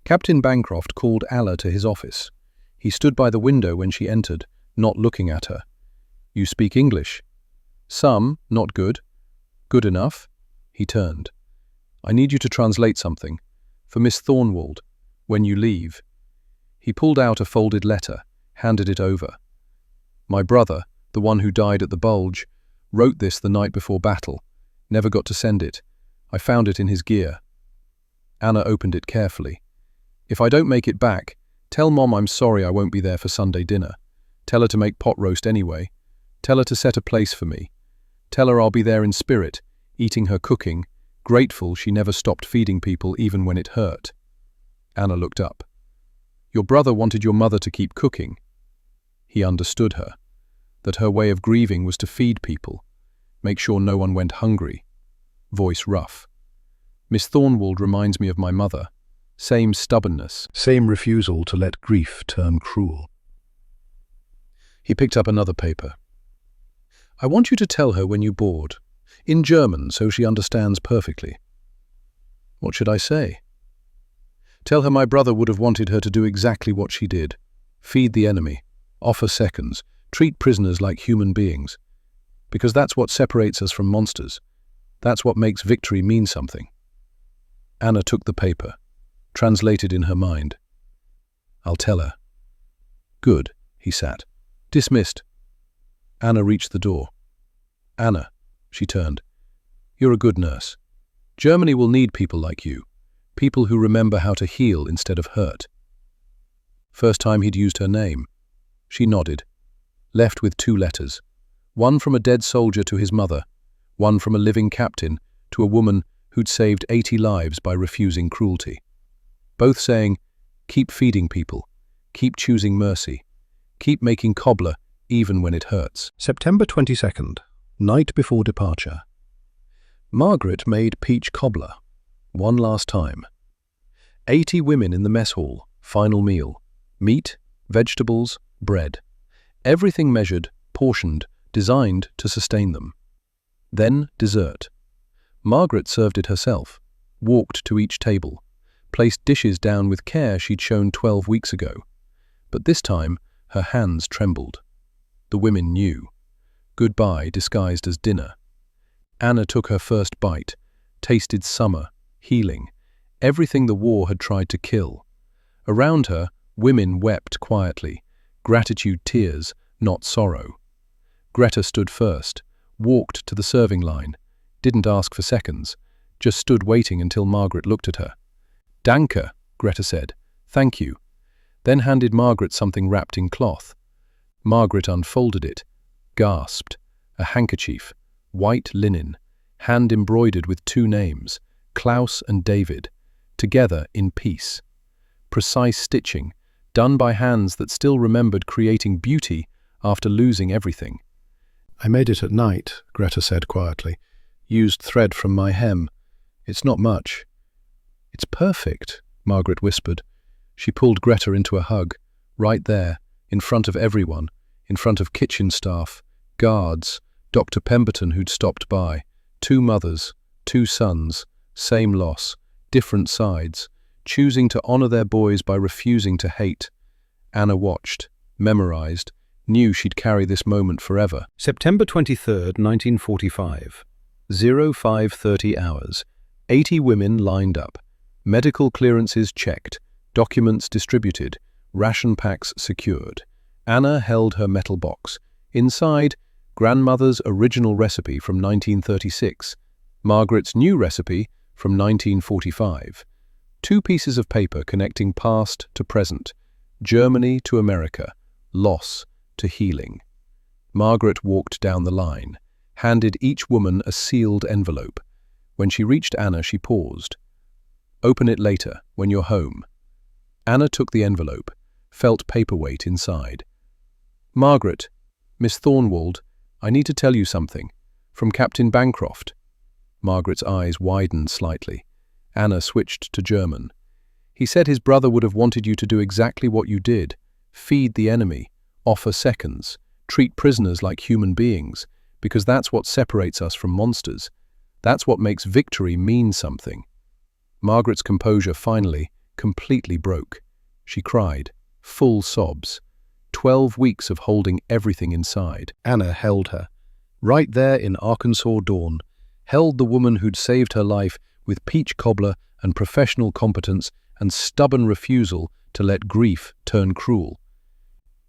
Captain Bancroft called Alla to his office. He stood by the window when she entered, not looking at her. You speak English? Some, not good. Good enough? He turned. I need you to translate something, for Miss Thornwald, when you leave. He pulled out a folded letter, handed it over. My brother, the one who died at the Bulge, wrote this the night before battle. Never got to send it. I found it in his gear. Anna opened it carefully. If I don't make it back, tell Mom I'm sorry I won't be there for Sunday dinner. Tell her to make pot roast anyway. Tell her to set a place for me. Tell her I'll be there in spirit, eating her cooking, grateful she never stopped feeding people even when it hurt. Anna looked up. Your brother wanted your mother to keep cooking. He understood her, that her way of grieving was to feed people, make sure no one went hungry. Voice rough. Miss Thornwald reminds me of my mother. Same stubbornness, same refusal to let grief turn cruel. He picked up another paper. I want you to tell her when you board, in German so she understands perfectly. What should I say? Tell her my brother would have wanted her to do exactly what she did. Feed the enemy, offer seconds, treat prisoners like human beings. Because that's what separates us from monsters. That's what makes victory mean something. Anna took the paper, translated in her mind. I'll tell her. Good, he sat. Dismissed. Anna reached the door. Anna, she turned. You're a good nurse. Germany will need people like you, people who remember how to heal instead of hurt. First time he'd used her name. She nodded, left with 2 letters, one from a dead soldier to his mother, one from a living captain to a woman who'd saved 80 lives by refusing cruelty. Both saying, keep feeding people, keep choosing mercy, keep making cobbler even when it hurts. September 22nd, night before departure. Margaret made peach cobbler, one last time. 80 women in the mess hall, final meal. Meat, vegetables, bread. Everything measured, portioned, designed to sustain them. Then dessert. Margaret served it herself, walked to each table, placed dishes down with care she'd shown 12 weeks ago. But this time, her hands trembled. The women knew. goodbye disguised as dinner. Anna took her first bite, tasted summer, healing, everything the war had tried to kill. Around her, women wept quietly, gratitude tears, not sorrow. Greta stood first, walked to the serving line, didn't ask for seconds, just stood waiting until Margaret looked at her. "Danke," Greta said, "thank you," then handed Margaret something wrapped in cloth. Margaret unfolded it, gasped. A handkerchief, white linen, hand-embroidered with two names, Klaus and David, together in peace. Precise stitching, done by hands that still remembered creating beauty after losing everything. "I made it at night," Greta said quietly. "Used thread from my hem. It's not much." "It's perfect," Margaret whispered. She pulled Greta into a hug, right there, in front of everyone, in front of kitchen staff, guards, Dr. Pemberton who'd stopped by, two mothers, two sons, same loss, different sides, choosing to honor their boys by refusing to hate. Anna watched, memorized, knew she'd carry this moment forever. September 23rd, 1945. 05:30 hours. 80 women lined up. Medical clearances checked. Documents distributed. Ration packs secured. Anna held her metal box. Inside, grandmother's original recipe from 1936. Margaret's new recipe from 1945. Two pieces of paper connecting past to present. Germany to America. Loss to healing. Margaret walked down the line, handed each woman a sealed envelope. When she reached Anna, she paused. "Open it later, when you're home." Anna took the envelope, felt paperweight inside. "Margaret, Miss Thornwald, I need to tell you something. From Captain Bancroft." Margaret's eyes widened slightly. Anna switched to German. "He said his brother would have wanted you to do exactly what you did. Feed the enemy, offer seconds, treat prisoners like human beings, because that's what separates us from monsters. That's what makes victory mean something." Margaret's composure finally, completely broke. She cried, full sobs. 12 weeks of holding everything inside. Anna held her. Right there in Arkansas dawn, held the woman who'd saved her life with peach cobbler and professional competence and stubborn refusal to let grief turn cruel.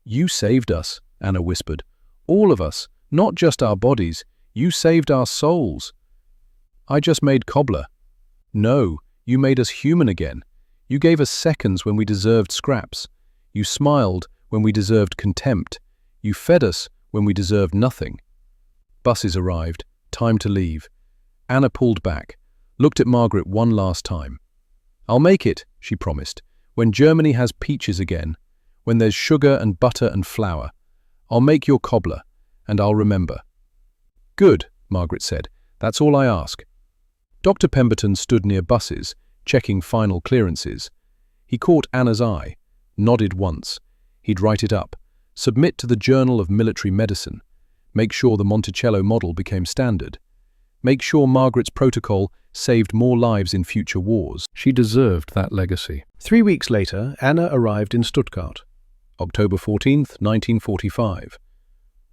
"You saved us," Anna whispered. "All of us, not just our bodies. You saved our souls." "I just made cobbler." "No, you made us human again. You gave us seconds when we deserved scraps. You smiled when we deserved contempt. You fed us when we deserved nothing." Buses arrived. Time to leave. Anna pulled back, looked at Margaret one last time. "I'll make it," she promised, "when Germany has peaches again, when there's sugar and butter and flour. I'll make your cobbler, and I'll remember." "Good," Margaret said. "That's all I ask." Dr. Pemberton stood near buses, checking final clearances. He caught Anna's eye, nodded once. He'd write it up, submit to the Journal of Military Medicine, make sure the Monticello model became standard, make sure Margaret's protocol saved more lives in future wars. She deserved that legacy. 3 weeks later, Anna arrived in Stuttgart. October 14th, 1945.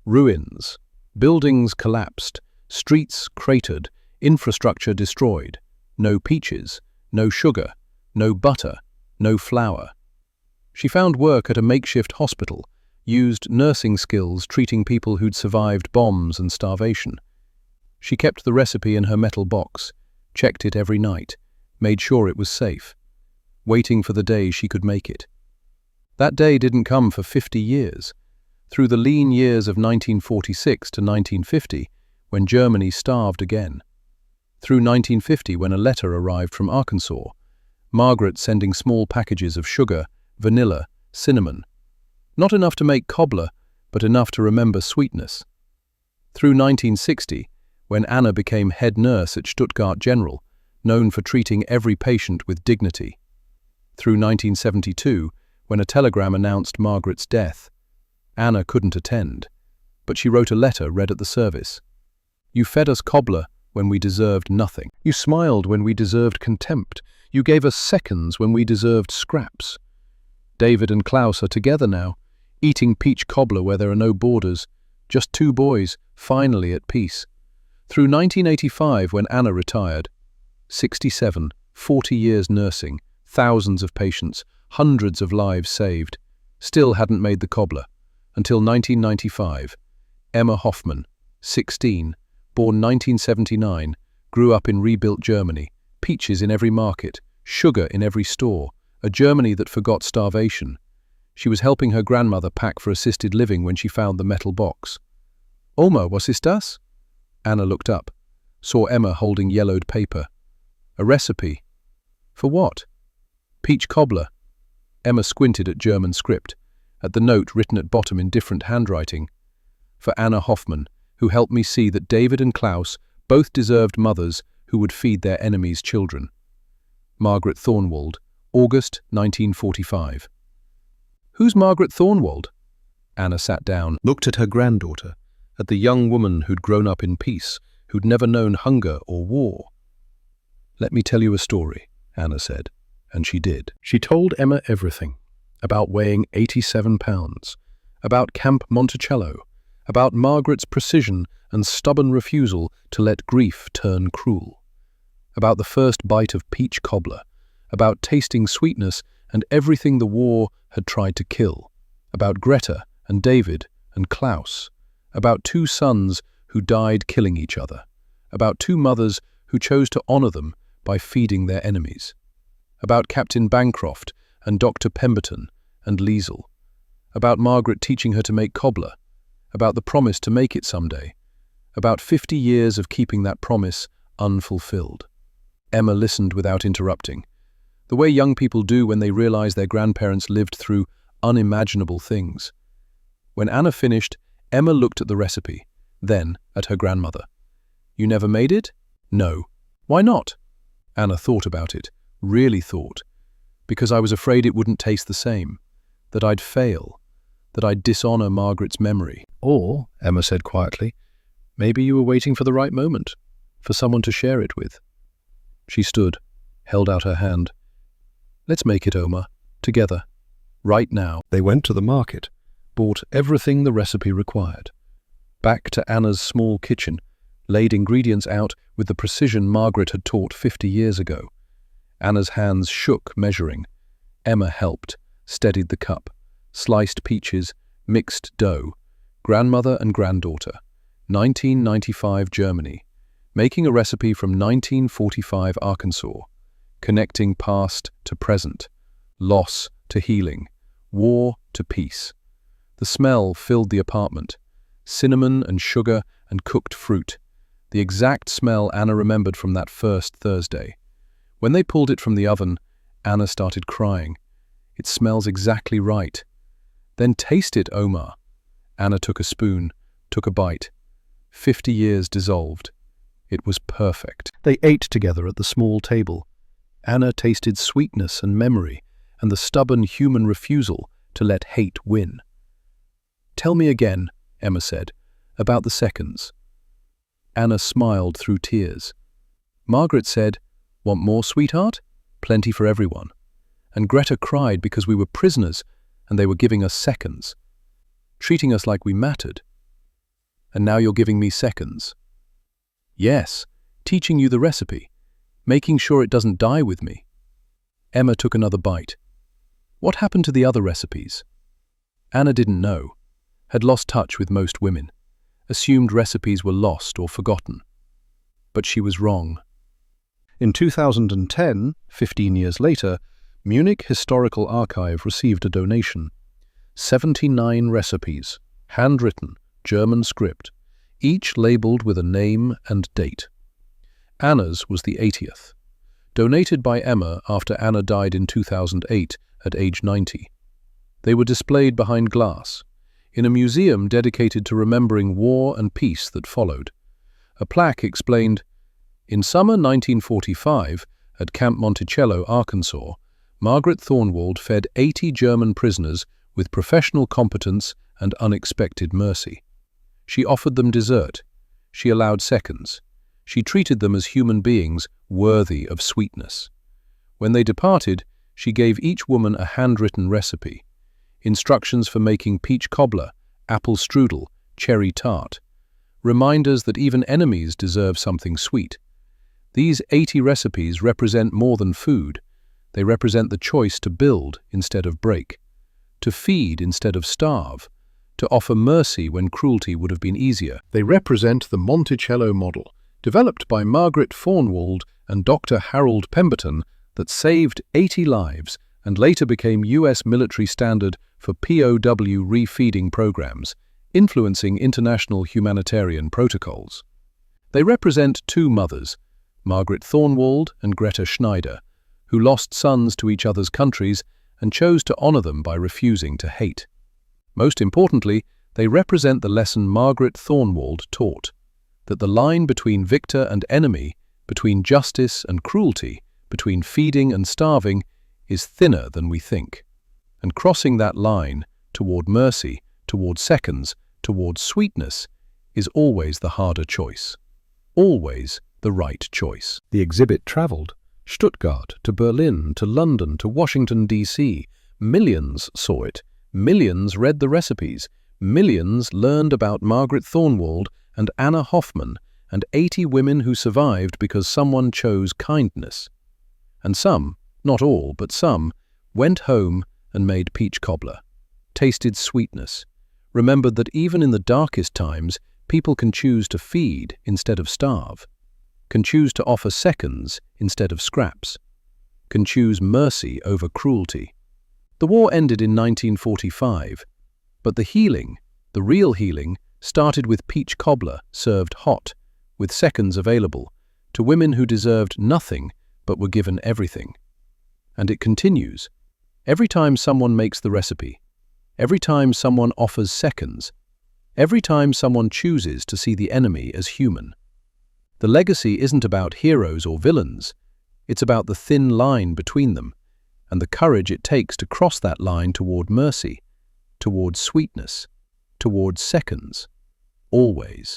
Ruins. Buildings collapsed, streets cratered, infrastructure destroyed. No peaches, no sugar, no butter, no flour. She found work at a makeshift hospital, used nursing skills treating people who'd survived bombs and starvation. She kept the recipe in her metal box, checked it every night, made sure it was safe, waiting for the day she could make it. That day didn't come for 50 years. Through the lean years of 1946 to 1950, when Germany starved again. Through 1950, when a letter arrived from Arkansas, Margaret sending small packages of sugar, vanilla, cinnamon. Not enough to make cobbler, but enough to remember sweetness. Through 1960, when Anna became head nurse at Stuttgart General, known for treating every patient with dignity. Through 1972, when a telegram announced Margaret's death. Anna couldn't attend, but she wrote a letter read at the service. "You fed us cobbler when we deserved nothing. You smiled when we deserved contempt. You gave us seconds when we deserved scraps. David and Klaus are together now, eating peach cobbler where there are no borders, Just two boys, finally at peace. Through 1985, when Anna retired, 67, 40 years nursing, thousands of patients, hundreds of lives saved, still hadn't made the Cobbler. Until 1995, Emma Hoffman, 16, born 1979, grew up in rebuilt Germany, peaches in every market, sugar in every store, a Germany that forgot starvation. She was helping her grandmother pack for assisted living when she found the metal box. "Oma, was ist das?" Anna looked up, saw Emma holding yellowed paper. "A recipe." "For what?" "Peach cobbler." Emma squinted at German script, at the note written at bottom in different handwriting. "For Anna Hoffman, who helped me see that David and Klaus both deserved mothers who would feed their enemies' children." Margaret Thornwald, August 1945. "Who's Margaret Thornwald?" Anna sat down, looked at her granddaughter, at the young woman who'd grown up in peace, who'd never known hunger or war. "Let me tell you a story," Anna said, and she did. She told Emma everything, about weighing 87 pounds, about Camp Monticello, about Margaret's precision and stubborn refusal to let grief turn cruel, about the first bite of peach cobbler, about tasting sweetness and everything the war had tried to kill, about Greta and David and Klaus, about two sons who died killing each other, about two mothers who chose to honor them by feeding their enemies, about Captain Bancroft and Dr. Pemberton and Liesel, about Margaret teaching her to make cobbler, about the promise to make it someday, about 50 years of keeping that promise unfulfilled. Emma listened without interrupting, the way young people do when they realize their grandparents lived through unimaginable things. When Anna finished, Emma looked at the recipe, then at her grandmother. "You never made it?" "No." "Why not?" Anna thought about it, really thought. "Because I was afraid it wouldn't taste the same, that I'd fail, that I'd dishonor Margaret's memory." "Or," Emma said quietly, "maybe you were waiting for the right moment, for someone to share it with." She stood, held out her hand. "Let's make it, Oma, together, right now." They went to the market, bought everything the recipe required. Back to Anna's small kitchen, laid ingredients out with the precision Margaret had taught 50 years ago. Anna's hands shook, measuring. Emma helped, steadied the cup, sliced peaches, mixed dough. Grandmother and granddaughter, 1995 Germany, making a recipe from 1945 Arkansas, connecting past to present, loss to healing, war to peace. The smell filled the apartment, cinnamon and sugar and cooked fruit, the exact smell Anna remembered from that first Thursday. When they pulled it from the oven, Anna started crying. "It smells exactly right." "Then taste it, Omar." Anna took a spoon, took a bite. 50 years dissolved. It was perfect. They ate together at the small table. Anna tasted sweetness and memory, and the stubborn human refusal to let hate win. "Tell me again," Emma said, "about the seconds." Anna smiled through tears. Margaret said, "Want more, sweetheart? Plenty for everyone." And Greta cried because we were prisoners and they were giving us seconds, treating us like we mattered. "And now you're giving me seconds." "Yes, teaching you the recipe, making sure it doesn't die with me." Emma took another bite. "What happened to the other recipes?" Anna didn't know, had lost touch with most women, assumed recipes were lost or forgotten. But she was wrong. In 2010, 15 years later, Munich Historical Archive received a donation. 79 recipes, handwritten, German script, each labeled with a name and date. Anna's was the 80th, donated by Emma after Anna died in 2008 at age 90. They were displayed behind glass, in a museum dedicated to remembering war and peace that followed. A plaque explained, "In summer 1945, at Camp Monticello, Arkansas, Margaret Thornwald fed 80 German prisoners with professional competence and unexpected mercy. She offered them dessert. She allowed seconds. She treated them as human beings worthy of sweetness. When they departed, she gave each woman a handwritten recipe, instructions for making peach cobbler, apple strudel, cherry tart. Reminders that even enemies deserve something sweet. These 80 recipes represent more than food. They represent the choice to build instead of break, to feed instead of starve, to offer mercy when cruelty would have been easier. They represent the Monticello model, developed by Margaret Thornwald and Dr. Harold Pemberton, that saved 80 lives and later became US military standard for POW refeeding programs, influencing international humanitarian protocols. They represent two mothers, Margaret Thornwald and Greta Schneider, who lost sons to each other's countries and chose to honor them by refusing to hate. Most importantly, they represent the lesson Margaret Thornwald taught, that the line between victor and enemy, between justice and cruelty, between feeding and starving, is thinner than we think. And crossing that line toward mercy, toward seconds, toward sweetness, is always the harder choice. Always the right choice. The exhibit traveled Stuttgart to Berlin to London to Washington, D.C. Millions saw it. Millions read the recipes. Millions learned about Margaret Thornwald and Anna Hoffman and 80 women who survived because someone chose kindness. And some, not all, but some, went home and made peach cobbler, tasted sweetness, remembered that even in the darkest times, people can choose to feed instead of starve, can choose to offer seconds instead of scraps, can choose mercy over cruelty. The war ended in 1945, but the healing, the real healing, started with peach cobbler served hot, with seconds available, to women who deserved nothing but were given everything. And it continues. Every time someone makes the recipe, every time someone offers seconds, every time someone chooses to see the enemy as human. The legacy isn't about heroes or villains, it's about the thin line between them, and the courage it takes to cross that line toward mercy, toward sweetness, toward seconds, always.